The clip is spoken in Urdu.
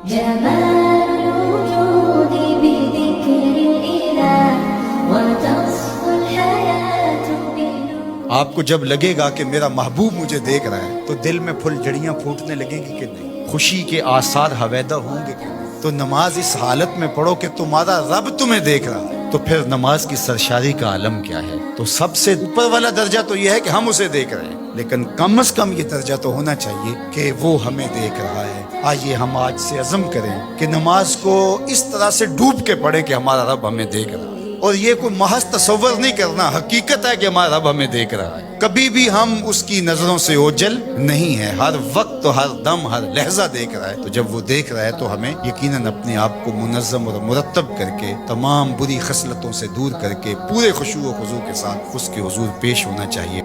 جمال الوجود بذكر الإله وتصفو الحياة بنور. آپ کو جب لگے گا کہ میرا محبوب مجھے دیکھ رہا ہے تو دل میں پھول جڑیاں پھوٹنے لگیں گی کہ نہیں؟ خوشی کے آثار ہویدہ ہوں گے کہ نہیں؟ تو نماز اس حالت میں پڑھو کہ تمہارا رب تمہیں دیکھ رہا ہے، تو پھر نماز کی سرشاری کا عالم کیا ہے؟ تو سب سے اوپر والا درجہ تو یہ ہے کہ ہم اسے دیکھ رہے ہیں، لیکن کم از کم یہ درجہ تو ہونا چاہیے کہ وہ ہمیں دیکھ رہا ہے۔ آئیے ہم آج سے عزم کریں کہ نماز کو اس طرح سے ڈوب کے پڑھیں کہ ہمارا رب ہمیں دیکھ رہا ہے، اور یہ کوئی محض تصور نہیں کرنا، حقیقت ہے کہ ہمارا رب ہمیں دیکھ رہا ہے۔ کبھی بھی ہم اس کی نظروں سے اوجھل نہیں ہے، ہر وقت ہر دم ہر لحظہ دیکھ رہا ہے۔ تو جب وہ دیکھ رہا ہے تو ہمیں یقیناً اپنے آپ کو منظم اور مرتب کر کے تمام بری خصلتوں سے دور کر کے پورے خشوع و خضوع کے ساتھ اس کے حضور پیش ہونا چاہیے۔